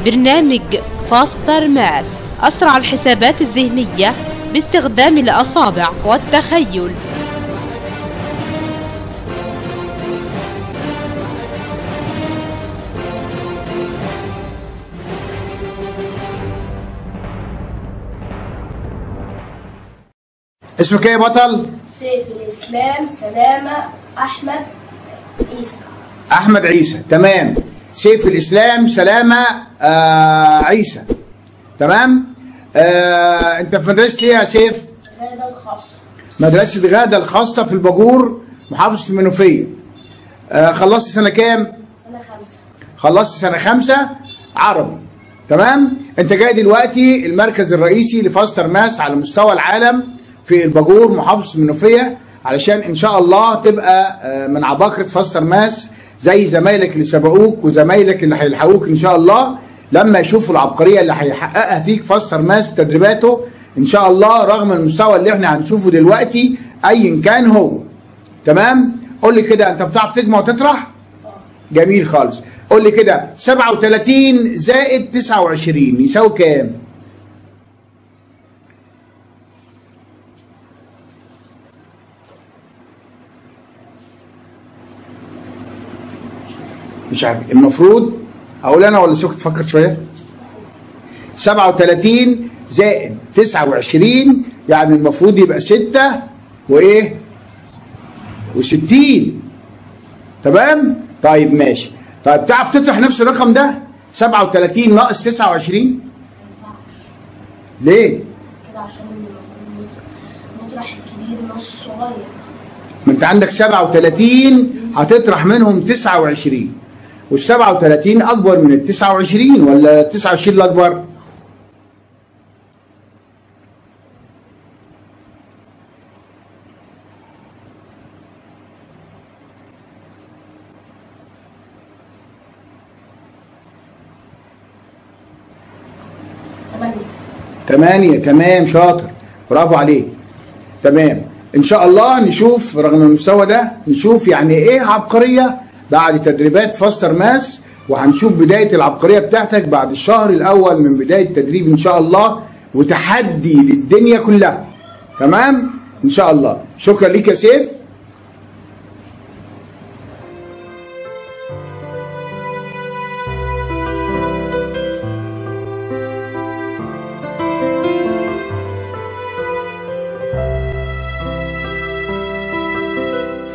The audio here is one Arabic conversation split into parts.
برنامج فاستر ماث، أسرع الحسابات الذهنية باستخدام الأصابع والتخيل. اسمك ايه يا بطل؟ سيف الإسلام سلامة أحمد عيسى. أحمد عيسى، تمام. سيف الإسلام سلامة عيسى، تمام. أنت في مدرسة إيه يا سيف؟ غادة الخاصة. مدرسة غادة الخاصة في الباجور، محافظة المنوفية. خلصت سنة كام؟ سنة 5. خلصت سنة 5 عربي، تمام. أنت جاي دلوقتي المركز الرئيسي لفاستر ماث على مستوى العالم في الباجور محافظة المنوفية، علشان إن شاء الله تبقى من عباقرة فاستر ماث زي زمايلك اللي سبقوك وزمايلك اللي هيلحقوك إن شاء الله لما يشوفوا العبقرية اللي هيحققها فيك فاستر ماث وتدريباته إن شاء الله، رغم المستوى اللي إحنا هنشوفه دلوقتي أيا كان هو، تمام. قول لي كده، أنت بتعرف تجمع وتطرح؟ جميل خالص. قول لي كده 37 زائد 29 يساوي كام؟ مش عارف. المفروض اقول انا ولا سكت تفكر شويه؟ 37 زائد 29 يعني المفروض يبقى 6 وايه؟ و60، تمام؟ طيب ماشي. طيب تعرف تطرح نفس الرقم ده؟ 37 ناقص 29؟ ليه؟ كده عشان المفروض نطرح الكبير نص الصغير. ما انت عندك 37 هتطرح منهم 29، وال 37 اكبر من ال 29 ولا ال 29 الاكبر؟ تمانية، تمام، شاطر، برافو عليك، تمام. ان شاء الله نشوف رغم المستوى ده، نشوف يعني ايه عبقرية بعد تدريبات فاستر ماث، وهنشوف بداية العبقرية بتاعتك بعد الشهر الأول من بداية التدريب إن شاء الله، وتحدي للدنيا كلها، تمام؟ إن شاء الله. شكرا ليك يا سيف.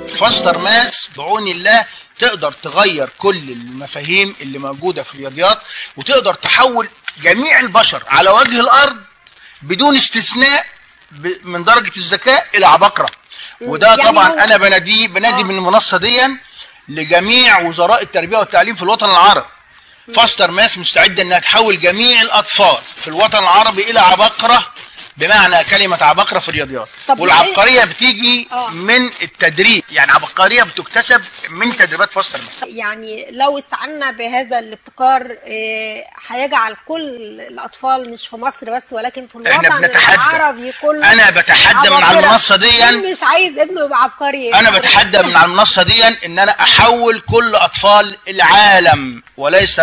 فاستر ماث بعون الله تقدر تغير كل المفاهيم اللي موجودة في الرياضيات، وتقدر تحول جميع البشر على وجه الأرض بدون استثناء من درجة الذكاء إلى عباقرة. وده يعني طبعا أنا بنادي من المنصة دي لجميع وزراء التربية والتعليم في الوطن العربي. فاستر ماث مستعدة أنها تحول جميع الأطفال في الوطن العربي إلى عباقرة بمعنى كلمة عباقرة في الرياضيات. والعبقرية بتيجي من التدريب، يعني عبقرية بتكتسب من تدريبات فاستر ماث. يعني لو استعنا بهذا الابتكار هيجعل كل الأطفال مش في مصر بس ولكن في الوطن العربي كله. أنا بتحدى من على المنصة دي، مش عايز ابنه يبقى عبقري. أنا بتحدى من على المنصة دي إن أنا أحول كل أطفال العالم وليس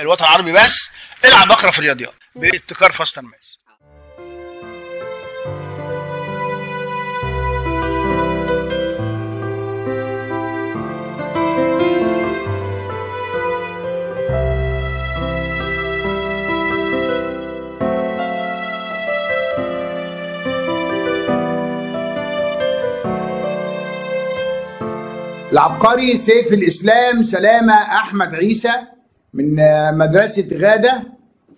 الوطن العربي بس إلى عباقرة في الرياضيات بابتكار فاستر ماث. العبقري سيف الإسلام سلامة أحمد عيسى من مدرسة غادة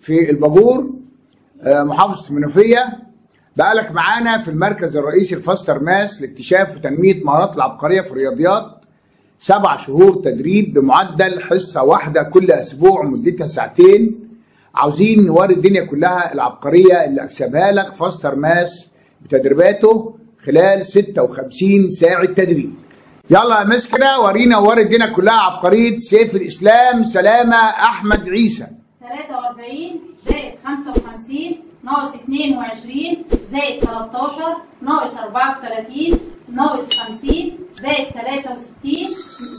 في الباجور محافظة المنوفية. بقالك معانا في المركز الرئيسي لفاستر ماث لاكتشاف وتنمية مهارات العبقرية في الرياضيات، 7 شهور تدريب بمعدل حصة واحدة كل أسبوع مدتها ساعتين. عاوزين نوري الدنيا كلها العبقرية اللي أكسبها لك فاستر ماث بتدريباته خلال 56 ساعة تدريب. يلا يا مس كده ورينا ووري الدنيا كلها عبقرية سيف الإسلام سلامة أحمد عيسى. 43 زائد 55 ناقص 22 زائد 13 ناقص 34 ناقص 50 زائد 63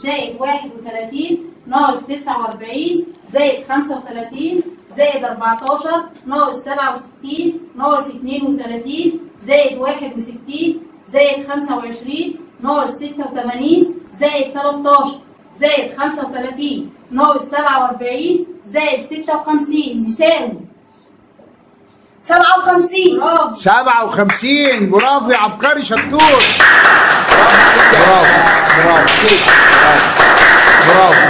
زائد 31 ناقص 49 زائد 35 زائد 14 ناقص 67 ناقص 32 زائد 61 زائد 25 ناقص 86 زائد 13 زائد 35 ناقص 47 زائد 56 بيساوي 57. برافو. 57. برافو يا عبقري شطور. برافو.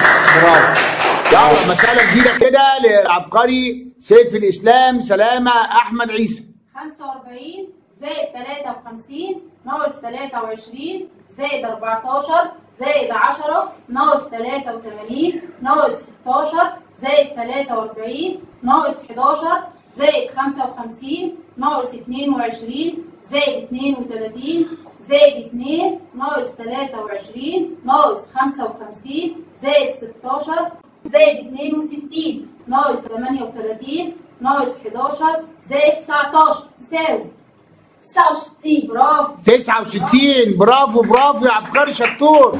يلا مسألة جديدة كده للعبقري سيف الإسلام سلامة أحمد عيسى. 45 زائد 53 ناقص 23 زائد 14 زائد 10 ناقص 83 ناقص 16 زائد 43 ناقص 11 زائد 55 ناقص 22 زائد 32 زائد 2 ناقص 23 ناقص 55 زائد 16 زائد 62 ناقص 38 ناقص 11 زائد 19 تساوي 69. برافو. 69. برافو يا عبقري شطور.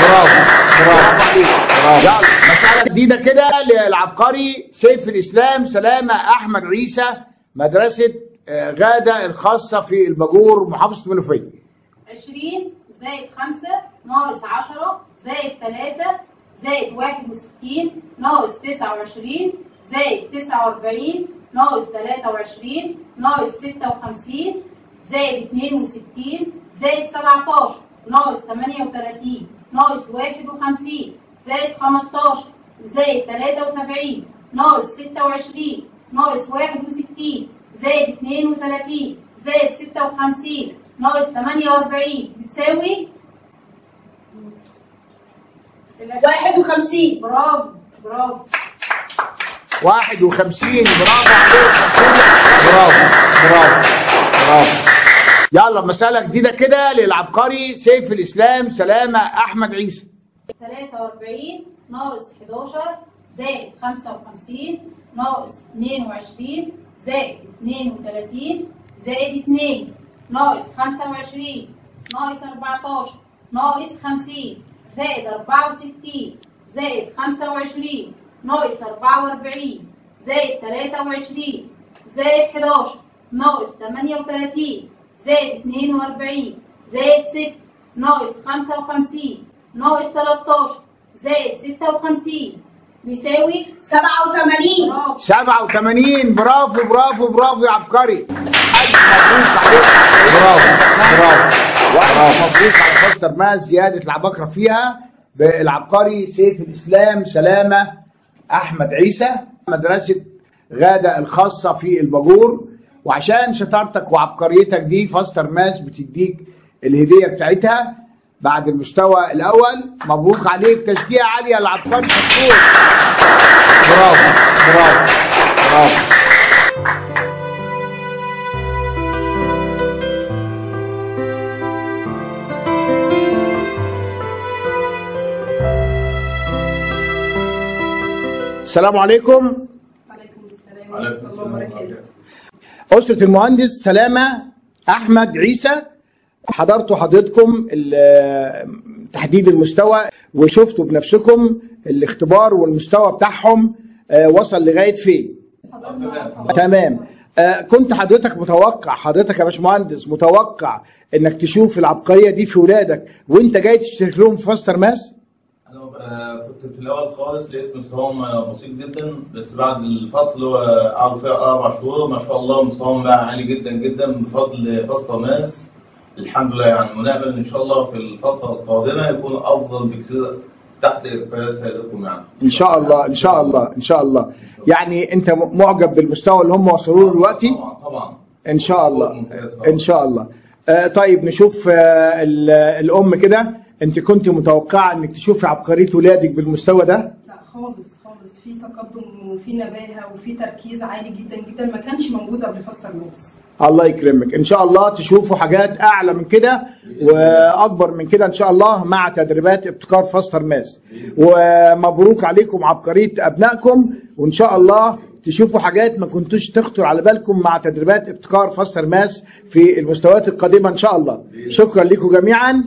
برافو عليك. يلا مسألة جديدة كده للعبقري سيف الإسلام سلامة أحمد عيسى مدرسة غادة الخاصة في الباجور محافظة المنوفية. 20 زائد 5 ناقص 10 زائد 3 زائد 61 ناقص 29 زائد 49 ناقص 23 ناقص 56 زائد 62 زائد 17 ناقص 38 ناقص 51 زائد 15 زائد 73 ناقص 26 ناقص 61 زائد 32 زائد 56 ناقص 48 بتساوي 51. برافو. 51. برافو عليك. برافو. يلا مسألة جديدة كده للعبقري سيف الإسلام سلامة أحمد عيسى. 43 ناقص 11 زائد 55 ناقص 22 زائد 32 زائد 2 ناقص 25 ناقص 14 ناقص 50 زائد 64 زائد 25 ناقص 44 زائد 23 زائد 11 ناقص 38 زائد 42 زائد 6 ناقص 55 ناقص 13 زائد 56 بيساوي 87. برافو. 87. برافو يا عبقري. ألف مبروك عليك. برافو. مبروك على فاستر ماس زيادة العباقرة فيها بالعبقري سيف الإسلام سلامة أحمد عيسى مدرسة غادة الخاصة في الباجور. وعشان شطارتك وعبقريتك دي فاستر ماس بتديك الهدية بتاعتها بعد المستوى الأول. مبروك عليك. تشجيع عالية للعبقري شطور. برافو. السلام عليكم. وعليكم السلام ورحمة الله وبركاته. أسرة المهندس سلامة أحمد عيسى حضرتوا حضرتكم تحديد المستوى وشفتوا بنفسكم الاختبار والمستوى بتاعهم وصل لغاية فين؟ تمام. كنت حضرتك يا باشمهندس متوقع انك تشوف العبقرية دي في ولادك وانت جاي تشترك لهم في فاستر ماس؟ انا كنت في الاول خالص لقيت مستواهم بسيط جدا، بس بعد الفتره اللي هو قعدوا فيها 4 شهور ما شاء الله مستواهم بقى عالي جدا بفضل فاستر ماس. الحمد لله يعني، ونامل ان شاء الله في الفتره القادمه يكون افضل بكثير تحت قياده سيادتكم يعني. ان شاء الله. يعني انت معجب بالمستوى اللي هم وصلوا له دلوقتي؟ طبعا ان شاء الله. طيب نشوف الام كده، انت كنت متوقعه انك تشوفي عبقريه ولادك بالمستوى ده؟ لا خالص، في تقدم وفي نباهه وفي تركيز عالي جدا ما كانش موجود قبل فاستر ماس. الله يكرمك. ان شاء الله تشوفوا حاجات اعلى من كده واكبر من كده ان شاء الله مع تدريبات ابتكار فاستر ماس. ومبروك عليكم عبقريه ابنائكم، وان شاء الله تشوفوا حاجات ما كنتوش تخطر على بالكم مع تدريبات ابتكار فاستر ماس في المستويات القادمه ان شاء الله. شكرا لكم جميعا.